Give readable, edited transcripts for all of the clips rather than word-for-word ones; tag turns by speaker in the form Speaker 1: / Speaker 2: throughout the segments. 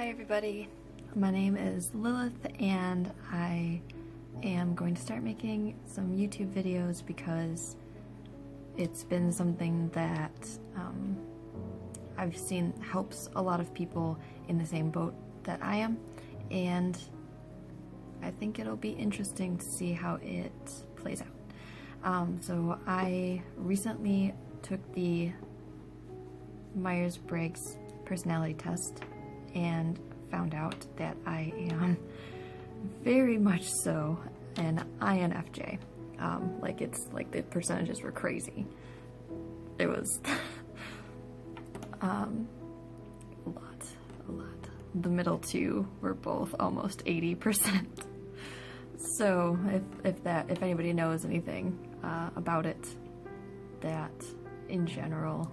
Speaker 1: Hi everybody, my name is Lilith and I am going to start making some YouTube videos because it's been something that I've seen helps a lot of people in the same boat that I am, and I think it'll be interesting to see how it plays out. So I recently took the Myers-Briggs personality test and found out that I am very much so an INFJ. It's like the percentages were crazy. It was a lot. The middle two were both almost 80%. So if anybody knows anything about it, that in general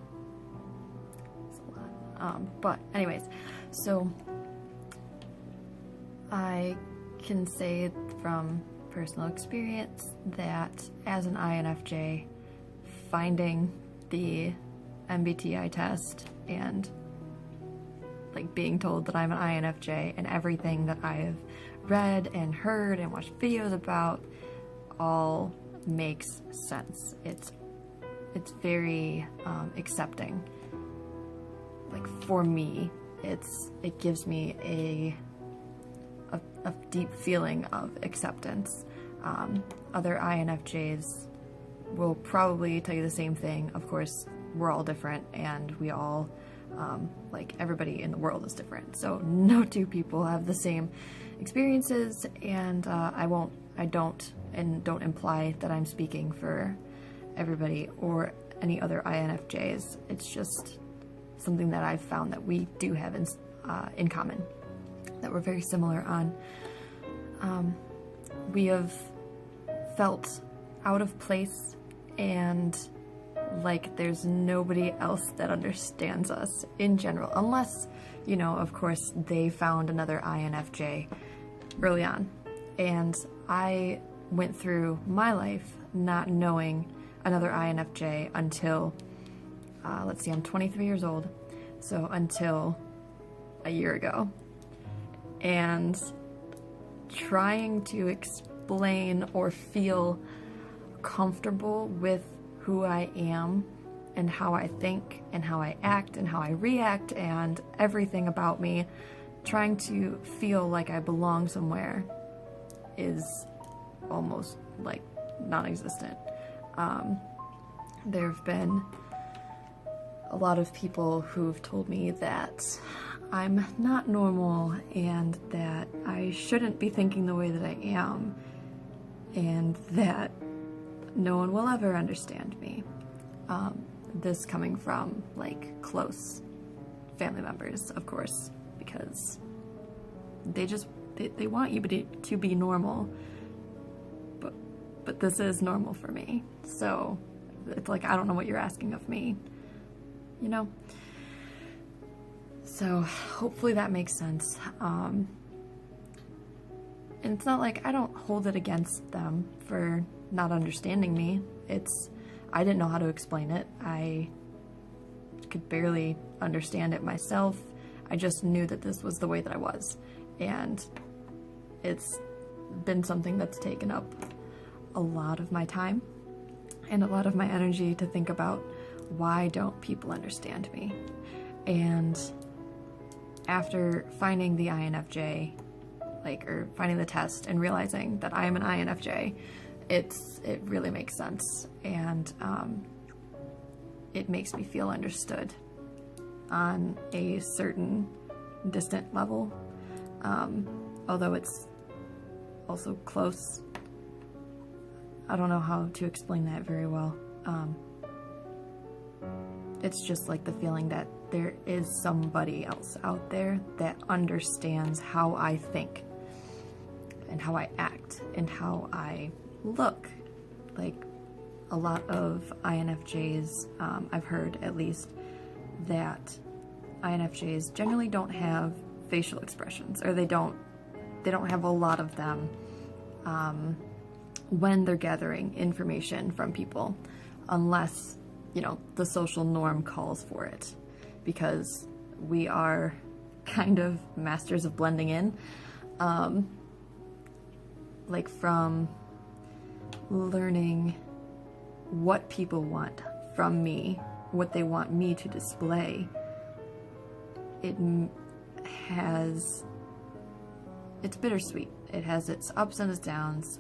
Speaker 1: is a lot. But anyways, so I can say from personal experience that as an INFJ, finding the MBTI test and like being told that I'm an INFJ and everything that I've read and heard and watched videos about all makes sense. It's very accepting. Like for me, it gives me a deep feeling of acceptance. Other INFJs will probably tell you the same thing. Of course, we're all different and we all, like everybody in the world is different. So no two people have the same experiences, and I don't imply that I'm speaking for everybody or any other INFJs. It's just something that I've found that we do have in common, that we're very similar on. We have felt out of place and like there's nobody else that understands us in general, unless, you know, of course, they found another INFJ early on. And I went through my life not knowing another INFJ until, let's see, I'm 23 years old, so until a year ago. And trying to explain or feel comfortable with who I am and how I think and how I act and how I react and everything about me, trying to feel like I belong somewhere is almost like non-existent. There have been a lot of people who've told me that I'm not normal and that I shouldn't be thinking the way that I am and that no one will ever understand me. This coming from like close family members, of course, because they want you to be normal, but this is normal for me. So it's like, I don't know what you're asking of me, you know? So hopefully that makes sense. And it's not like I don't hold it against them for not understanding me. I didn't know how to explain it. I could barely understand it myself. I just knew that this was the way that I was. And it's been something that's taken up a lot of my time and a lot of my energy to think about, why don't people understand me? And after finding the INFJ, or finding the test and realizing that I am an INFJ, it really makes sense, and it makes me feel understood on a certain distant level, although it's also close. I don't know how to explain that very well. It's just like the feeling that there is somebody else out there that understands how I think and how I act and how I look. Like a lot of INFJs, I've heard at least, that INFJs generally don't have facial expressions, or they don't have a lot of them when they're gathering information from people, unless, you know, the social norm calls for it, because we are kind of masters of blending in. Like from learning what people want from me, what they want me to display, it's bittersweet. It has its ups and its downs.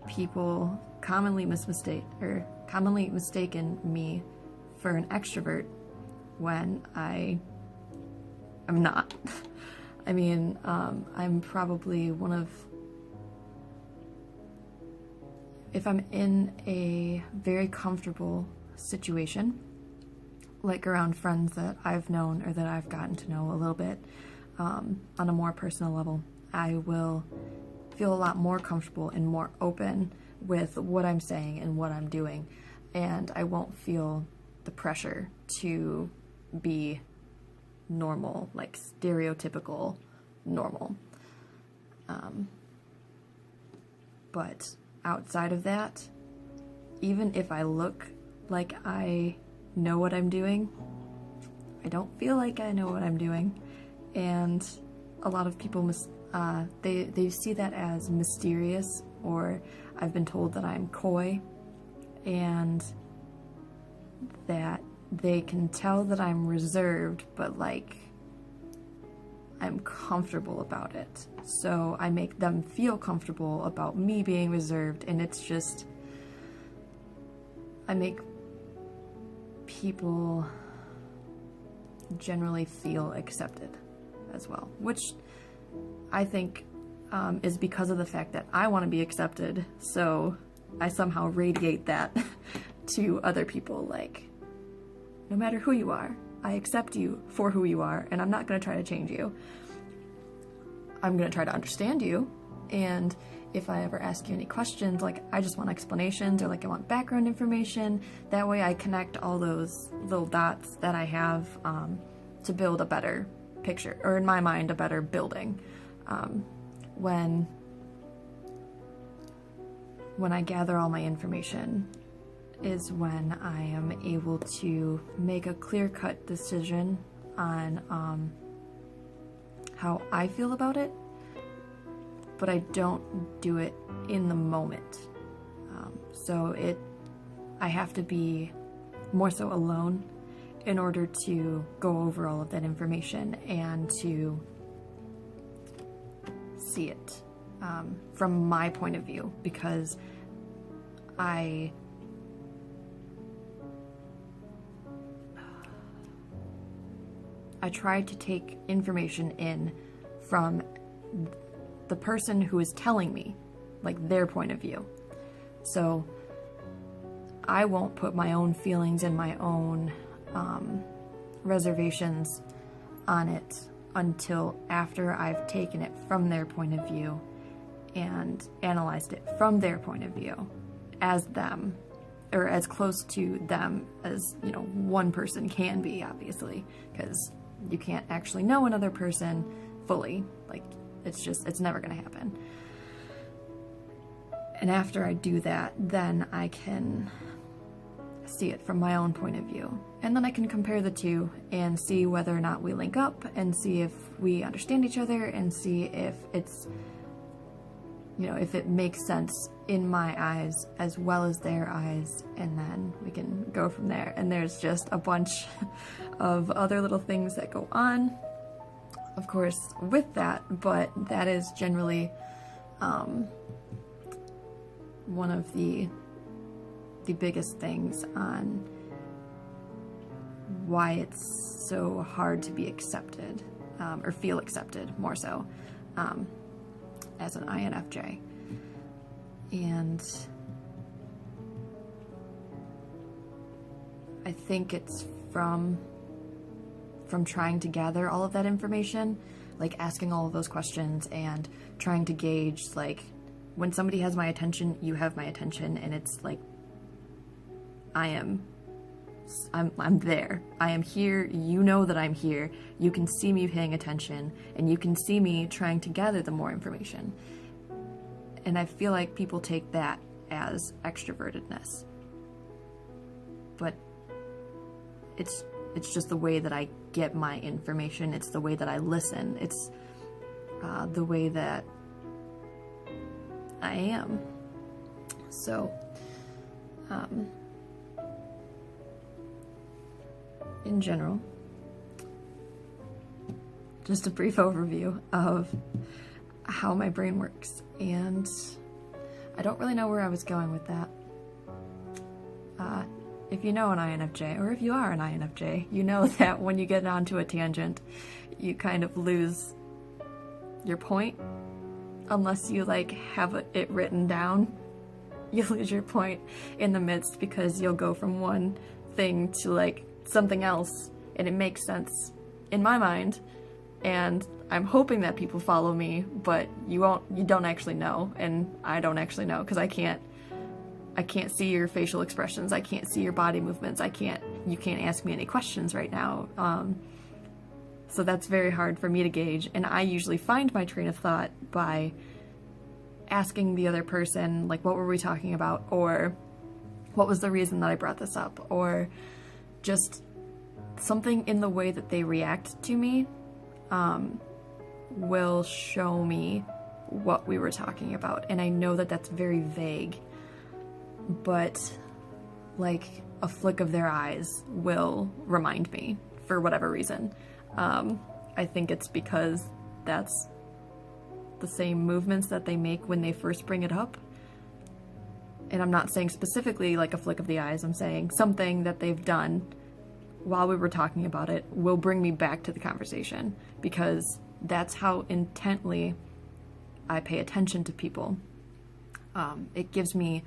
Speaker 1: People commonly mistaken me for an extrovert when I am not. I mean, I'm probably if I'm in a very comfortable situation, like around friends that I've known or that I've gotten to know a little bit, on a more personal level, I will feel a lot more comfortable and more open with what I'm saying and what I'm doing, and I won't feel the pressure to be normal, like stereotypical normal. But outside of that, even if I look like I know what I'm doing, I don't feel like I know what I'm doing, and a lot of people they see that as mysterious, or I've been told that I'm coy, and that they can tell that I'm reserved, but like I'm comfortable about it. So I make them feel comfortable about me being reserved, and it's just, I make people generally feel accepted as well, which I think is because of the fact that I want to be accepted, so I somehow radiate that to other people, like, no matter who you are, I accept you for who you are, and I'm not going to try to change you. I'm going to try to understand you, and if I ever ask you any questions, like I just want explanations, or like I want background information, that way I connect all those little dots that I have to build a better picture, or in my mind, a better building. When I gather all my information is when I am able to make a clear-cut decision on how I feel about it, but I don't do it in the moment. So I have to be more so alone in order to go over all of that information and to see it from my point of view, because I try to take information in from the person who is telling me, like their point of view. So I won't put my own feelings and my own reservations on it until after I've taken it from their point of view and analyzed it from their point of view as them, or as close to them as, you know, one person can be, obviously, because you can't actually know another person fully. Like, it's never gonna happen. And after I do that, then I can see it from my own point of view. And then I can compare the two and see whether or not we link up, and see if we understand each other, and see if it's, you know, if it makes sense in my eyes as well as their eyes, and then we can go from there. And there's just a bunch of other little things that go on, of course, with that, but that is generally one of the biggest things on why it's so hard to be accepted, or feel accepted, more so, as an INFJ. And I think it's from trying to gather all of that information, like asking all of those questions and trying to gauge, like, when somebody has my attention, you have my attention, and it's like, I'm there. I am here. You know that I'm here. You can see me paying attention, and you can see me trying to gather the more information. And I feel like people take that as extrovertedness. But it's just the way that I get my information. It's the way that I listen. It's the way that I am. So, in general, just a brief overview of how my brain works, and I don't really know where I was going with that. If you know an INFJ, or if you are an INFJ, you know that when you get onto a tangent, you kind of lose your point. Unless you like have it written down, you lose your point in the midst, because you'll go from one thing to like something else, and it makes sense in my mind, and I'm hoping that people follow me, but you don't actually know, and I don't actually know, because I can't see your facial expressions, I can't see your body movements, you can't ask me any questions right now. So that's very hard for me to gauge, and I usually find my train of thought by asking the other person, like, what were we talking about, or what was the reason that I brought this up, or just something in the way that they react to me will show me what we were talking about. And I know that that's very vague, but like a flick of their eyes will remind me for whatever reason. I think it's because that's the same movements that they make when they first bring it up. And I'm not saying specifically like a flick of the eyes, I'm saying something that they've done while we were talking about it will bring me back to the conversation, because that's how intently I pay attention to people. It gives me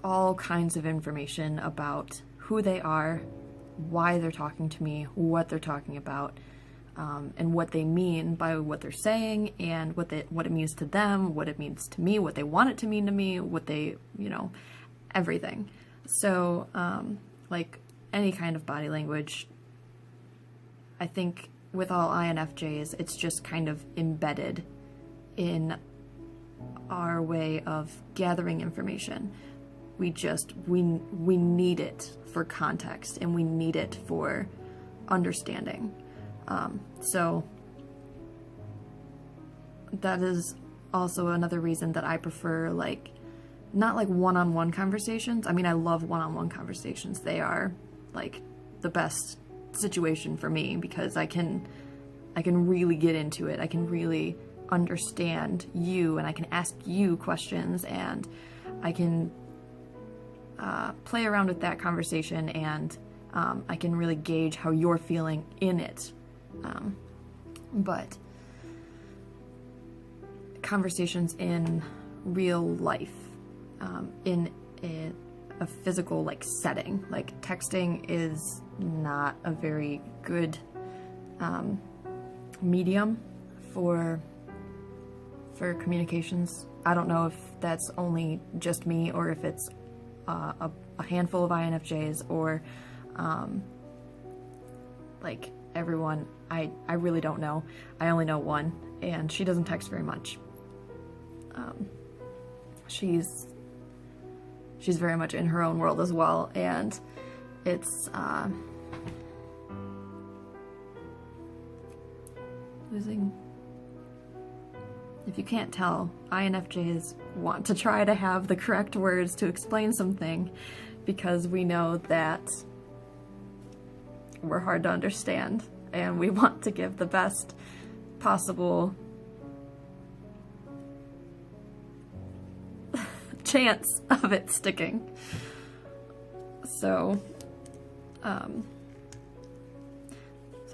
Speaker 1: all kinds of information about who they are, why they're talking to me, what they're talking about, and what they mean by what they're saying, and what it means to them, what it means to me, what they want it to mean to me, what they, everything. So, like any kind of body language, I think with all INFJs, it's just kind of embedded in our way of gathering information. We need it for context, and we need it for understanding. So that is also another reason that I prefer not like one-on-one conversations. I mean, I love one-on-one conversations. They are like the best situation for me, because I can really get into it. I can really understand you, and I can ask you questions, and I can play around with that conversation, and I can really gauge how you're feeling in it. But conversations in real life, in a physical setting, like texting is not a very good medium for communications. I don't know if that's only just me, or if it's a handful of INFJs, or like everyone. I really don't know. I only know one, and she doesn't text very much. She's very much in her own world as well, and it's losing. If you can't tell, INFJs want to try to have the correct words to explain something, because we know that we're hard to understand, and we want to give the best possible chance of it sticking. So, so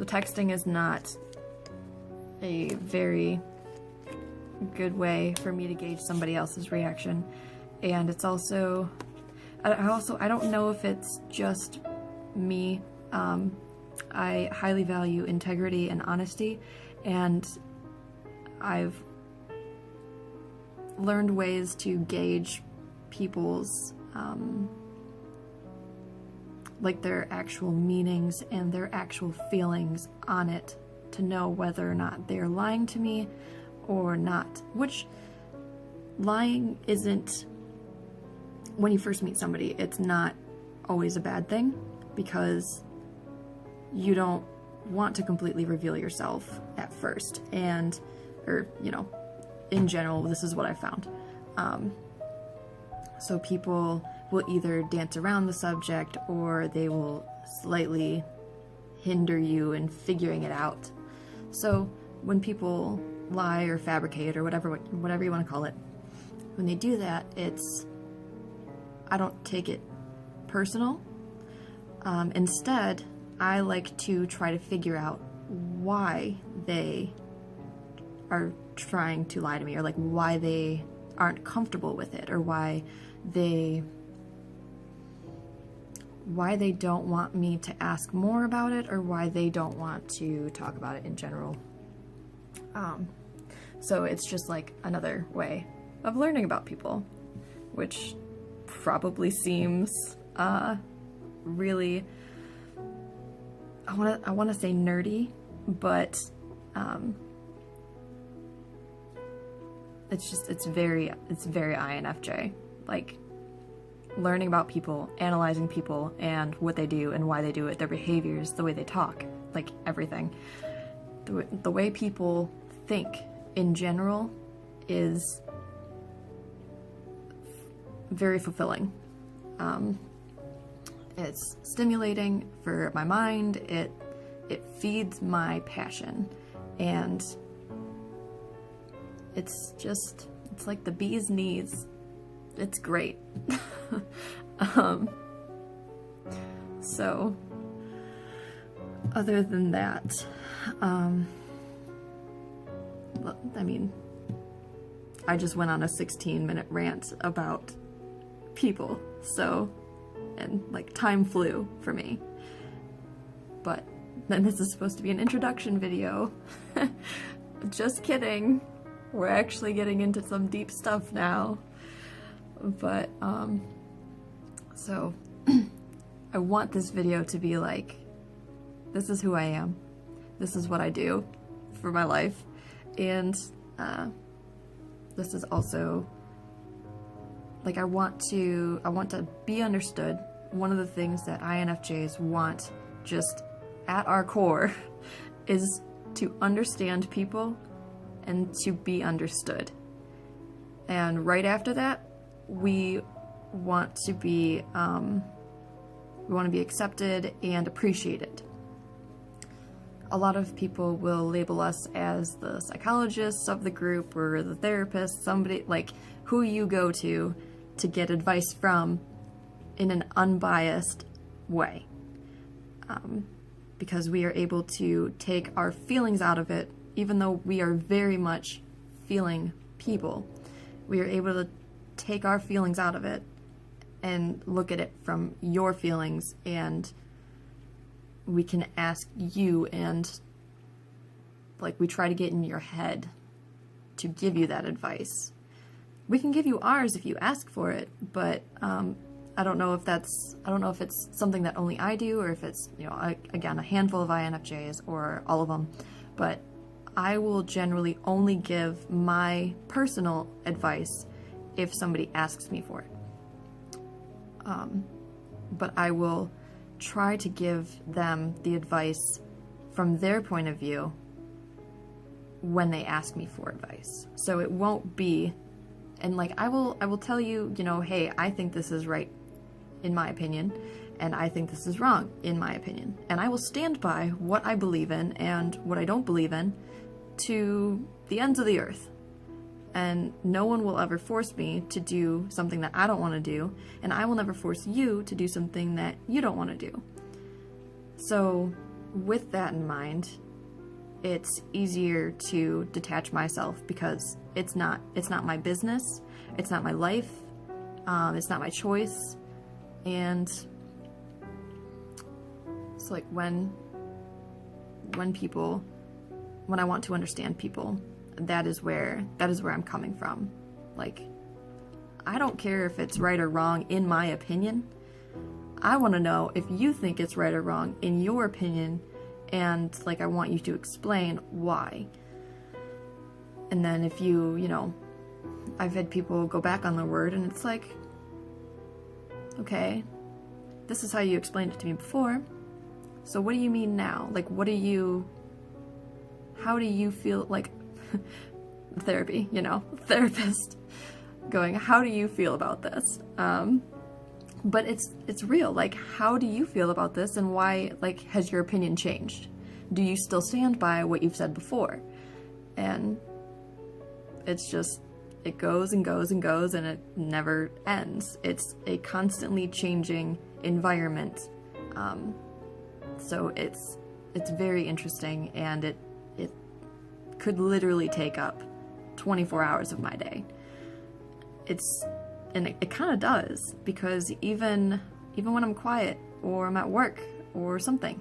Speaker 1: texting is not a very good way for me to gauge somebody else's reaction, and it's also, I don't know if it's just me. I highly value integrity and honesty, and I've learned ways to gauge people's their actual meanings and their actual feelings on it, to know whether or not they're lying to me or not. Which, lying isn't, when you first meet somebody, it's not always a bad thing, because you don't want to completely reveal yourself at first, or in general, this is what I found. So people will either dance around the subject, or they will slightly hinder you in figuring it out. So when people lie or fabricate or whatever you want to call it, when they do that, I don't take it personal. Instead, I like to try to figure out why they are trying to lie to me, or like why they aren't comfortable with it, or why they don't want me to ask more about it, or why they don't want to talk about it in general. So it's just like another way of learning about people, which probably seems really, I want to say nerdy, but it's very INFJ, like learning about people, analyzing people and what they do and why they do it, their behaviors, the way they talk, like everything. The way people think in general is very fulfilling. It's stimulating for my mind, it feeds my passion, and it's like the bee's knees. It's great. So other than that, I mean, I just went on a 16-minute rant about people, so, and like time flew for me. But then this is supposed to be an introduction video. Just kidding. We're actually getting into some deep stuff now. But, so, I want this video to be like, this is who I am. This is what I do for my life. And, this is also, like, I want to be understood. One of the things that INFJs want, just at our core, is to understand people and to be understood. And right after that, we want to be accepted and appreciated. A lot of people will label us as the psychologists of the group, or the therapist, somebody like who you go to get advice from in an unbiased way. Because we are able to take our feelings out of it, even though we are very much feeling people. We are able to take our feelings out of it and look at it from your feelings, and we can ask you, and like we try to get in your head to give you that advice. We can give you ours if you ask for it, but I don't know if it's something that only I do, or if it's, again, a handful of INFJs or all of them, but I will generally only give my personal advice if somebody asks me for it. But I will try to give them the advice from their point of view when they ask me for advice. So it won't be, and like I will tell you, hey, I think this is right in my opinion, and I think this is wrong in my opinion. And I will stand by what I believe in and what I don't believe in to the ends of the earth. And no one will ever force me to do something that I don't want to do, and I will never force you to do something that you don't want to do. So with that in mind, it's easier to detach myself, because it's not my business, it's not my life, it's not my choice. And it's like when I want to understand people, that is where I'm coming from. Like, I don't care if it's right or wrong in my opinion. I want to know if you think it's right or wrong in your opinion, and like I want you to explain why. And then if I've had people go back on their word, and it's like, okay, this is how you explained it to me before. so what do you mean now? Like, how do you feel, like, therapy, you know, therapist going, how do you feel about this? But it's real. Like, how do you feel about this, and why, like, has your opinion changed? Do you still stand by what you've said before? And it's just, it goes and goes and goes, and it never ends. It's a constantly changing environment. So it's very interesting, and it could literally take up 24 hours of my day. And it kind of does, because even when I'm quiet or I'm at work or something,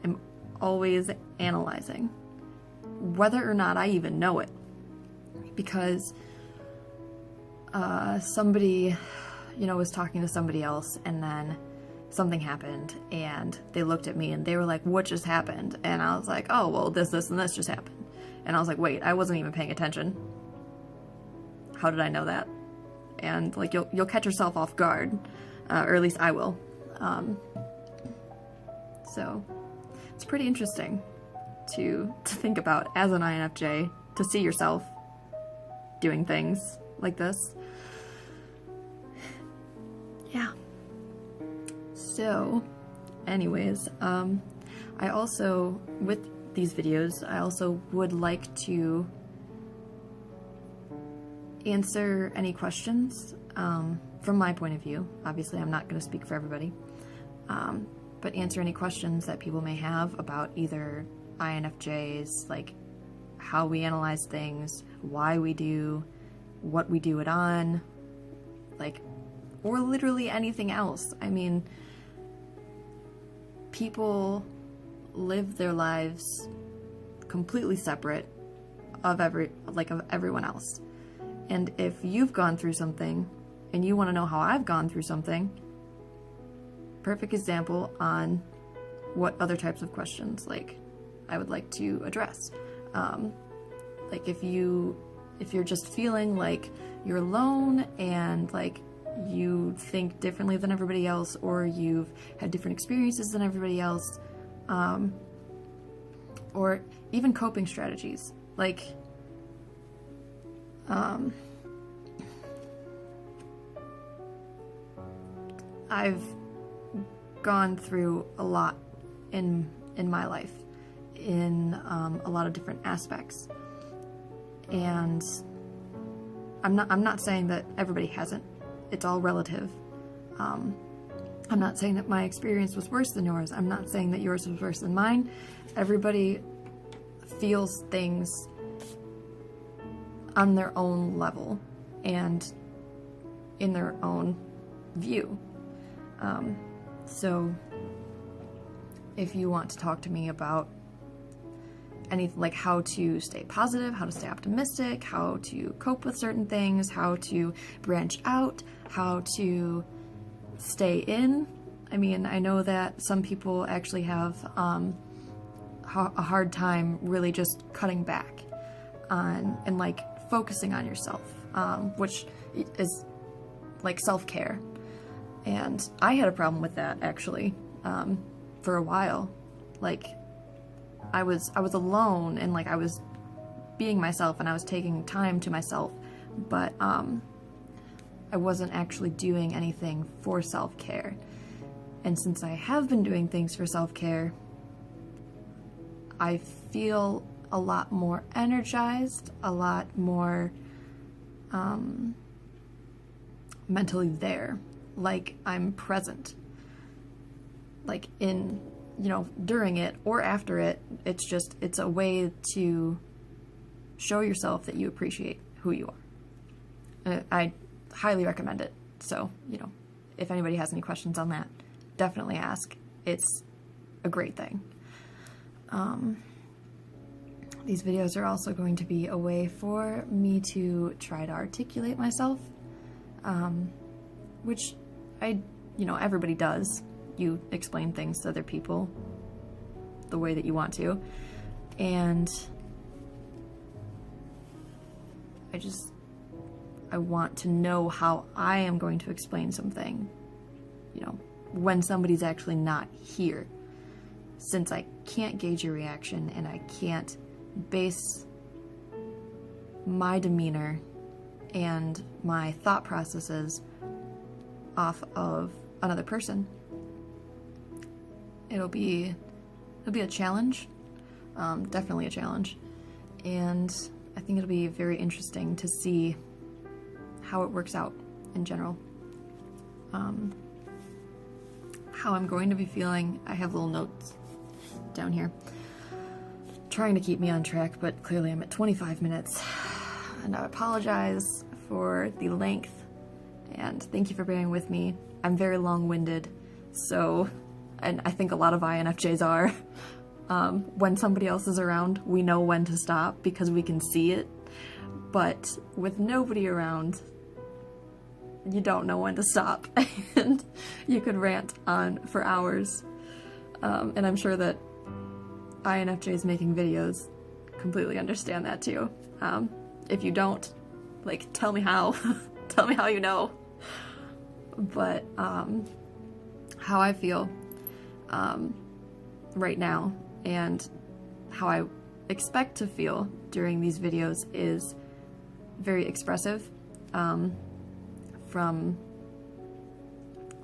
Speaker 1: I'm always analyzing, whether or not I even know it. Because somebody, you know, was talking to somebody else, and then something happened, and they looked at me and they were like, what just happened? And I was like, oh, well, this, and this just happened. And I was like, wait, I wasn't even paying attention. How did I know that? And, like, you'll catch yourself off guard, or at least I will. So it's pretty interesting to think about as an INFJ, to see yourself doing things like this. Yeah. So, anyways, I also, with these videos, I also would like to answer any questions from my point of view. Obviously, I'm not going to speak for everybody, but answer any questions that people may have about either INFJs, like how we analyze things, why we do what we do it on, like, or literally anything else. I mean, people live their lives completely separate of everyone else. And if you've gone through something and you want to know how I've gone through something, perfect example on what other types of questions, like, I would like to address. Like, if you're just feeling like you're alone, and like you think differently than everybody else, or you've had different experiences than everybody else, or even coping strategies, like, I've gone through a lot in my life, in a lot of different aspects, and I'm not saying that everybody hasn't. It's all relative. I'm not saying that my experience was worse than yours. I'm not saying that yours was worse than mine. Everybody feels things on their own level and in their own view. So if you want to talk to me about anything, like how to stay positive, how to stay optimistic, how to cope with certain things, how to branch out, how to stay in. I mean, I know that some people actually have a hard time really just cutting back on and like focusing on yourself, which is like self-care. And I had a problem with that, actually, for a while. Like, I was alone, and like I was being myself, and I was taking time to myself, but I wasn't actually doing anything for self-care. And since I have been doing things for self-care, I feel a lot more energized, a lot more mentally there, like I'm present, like in, you know, during it or after it. It's a way to show yourself that you appreciate who you are. And I highly recommend it. So, you know, if anybody has any questions on that, definitely ask. It's a great thing. These videos are also going to be a way for me to try to articulate myself, which everybody does. You explain things to other people the way that you want to, and I want to know how I am going to explain something, you know, when somebody's actually not here. since I can't gauge your reaction and I can't base my demeanor and my thought processes off of another person, it'll be a challenge, definitely a challenge, and I think it'll be very interesting to see how it works out in general. How I'm going to be feeling, I have little notes down here trying to keep me on track, but clearly I'm at 25 minutes, and I apologize for the length, and thank you for bearing with me. I'm very long-winded, so, and I think a lot of INFJs are. When somebody else is around, we know when to stop because we can see it, but with nobody around, you don't know when to stop, and you could rant on for hours. And I'm sure that INFJs making videos completely understand that too. If you don't, like, tell me how. Tell me how you know. But how I feel right now and how I expect to feel during these videos is very expressive. From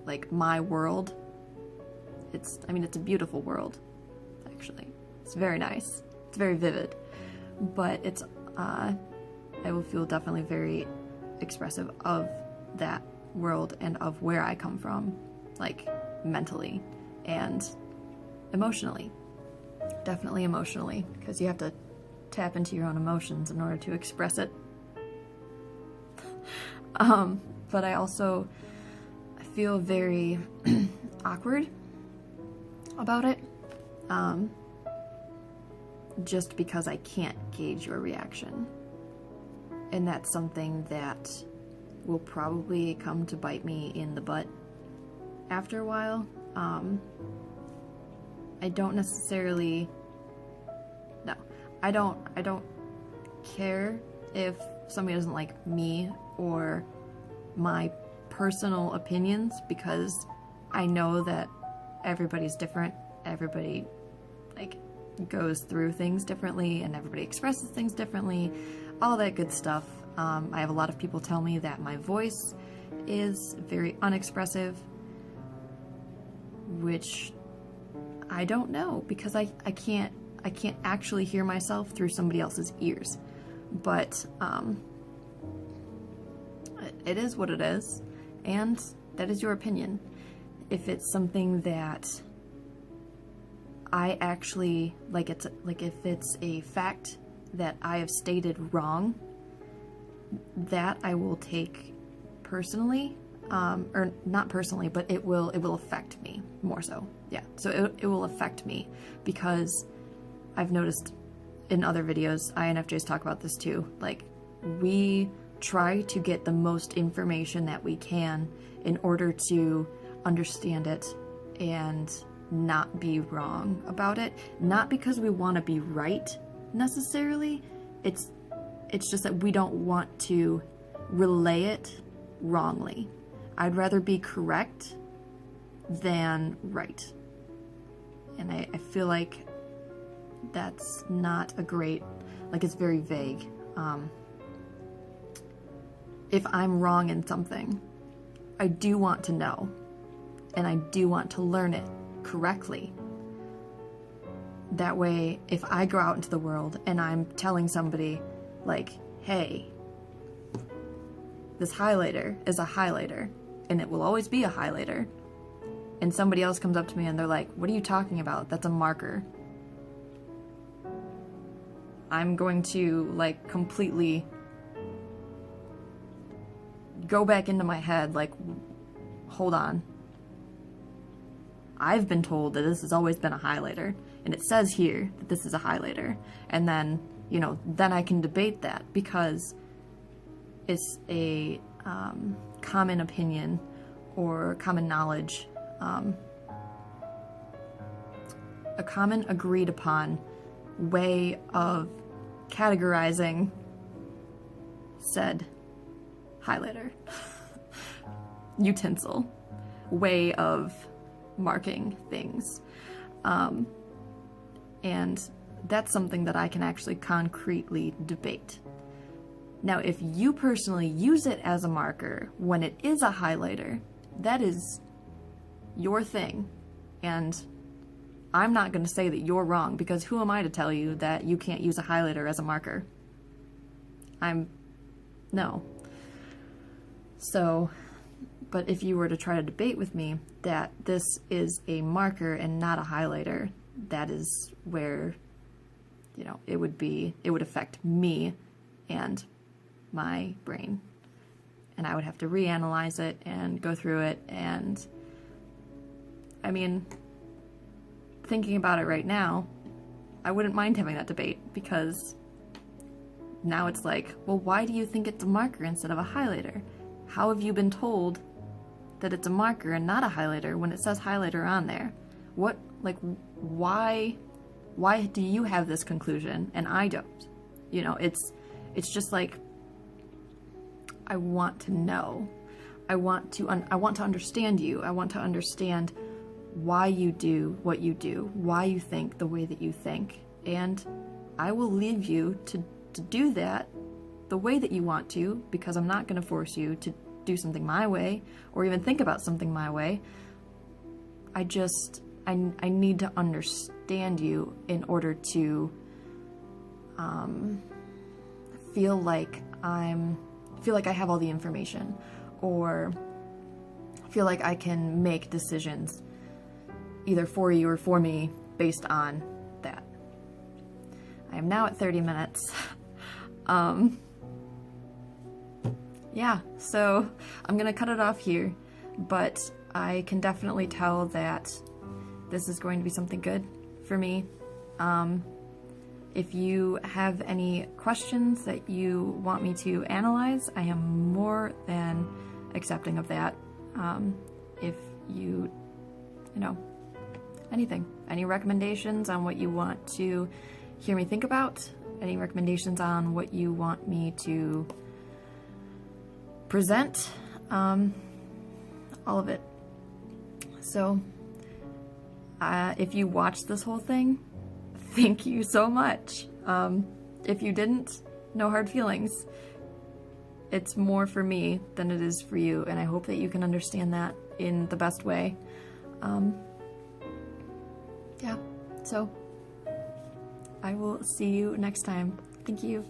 Speaker 1: like my world. I mean, it's a beautiful world, actually. It's very nice. It's very vivid, but it's, I will feel definitely very expressive of that world and of where I come from, like mentally and emotionally. Definitely emotionally, because you have to tap into your own emotions in order to express it. But I also feel very awkward about it, just because I can't gauge your reaction. And that's something that will probably come to bite me in the butt after a while. I don't necessarily, no, I don't care if somebody doesn't like me or my personal opinions, because I know that everybody's different. Everybody like goes through things differently and everybody expresses things differently, all that good stuff. I have a lot of people tell me that my voice is very unexpressive, which I don't know, because I can't actually hear myself through somebody else's ears. But it is what it is, and that is your opinion. If it's something that I actually, like, if it's a fact that I have stated wrong, that I will take personally, or not personally, but it will affect me more so. Yeah, so it will affect me, because I've noticed in other videos, INFJs talk about this too, like, we try to get the most information that we can in order to understand it and not be wrong about it. Not because we want to be right necessarily, it's just that we don't want to relay it wrongly. I'd rather be correct than right. And I feel like that's not a great, like, it's very vague. If I'm wrong in something, I do want to know, and I do want to learn it correctly. That way, if I go out into the world and I'm telling somebody, like, hey, this highlighter is a highlighter, and it will always be a highlighter, and somebody else comes up to me and they're like, what are you talking about? That's a marker. I'm going to, like, completely go back into my head, like, hold on. I've been told that this has always been a highlighter, and it says here that this is a highlighter, and then, you know, then I can debate that, because it's a common opinion or common knowledge, a common agreed upon way of categorizing said highlighter, utensil, way of marking things. And that's something that I can actually concretely debate. Now, if you personally use it as a marker when it is a highlighter, that is your thing. And I'm not going to say that you're wrong, because who am I to tell you that you can't use a highlighter as a marker? No. So, but if you were to try to debate with me that this is a marker and not a highlighter, that is where, you know, it would affect me and my brain. And I would have to reanalyze it and go through it. And I mean, thinking about it right now, I wouldn't mind having that debate, because now it's like, well, why do you think it's a marker instead of a highlighter? How have you been told that it's a marker and not a highlighter when it says highlighter on there? What, like, why do you have this conclusion and I don't? You know, it's just like, I want to know. I want to understand you. I want to understand why you do what you do, why you think the way that you think, and I will leave you to do that the way that you want to, because I'm not going to force you to do something my way or even think about something my way. I need to understand you in order to feel like I have all the information, or feel like I can make decisions either for you or for me based on that. I am now at 30 minutes. Yeah, so I'm gonna cut it off here, but I can definitely tell that this is going to be something good for me. If you have any questions that you want me to analyze, I am more than accepting of that. If you know, anything, any recommendations on what you want to hear me think about, any recommendations on what you want me to present, all of it. So, if you watched this whole thing, thank you so much. If you didn't, no hard feelings. It's more for me than it is for you, and I hope that you can understand that in the best way. Yeah, so I will see you next time. Thank you.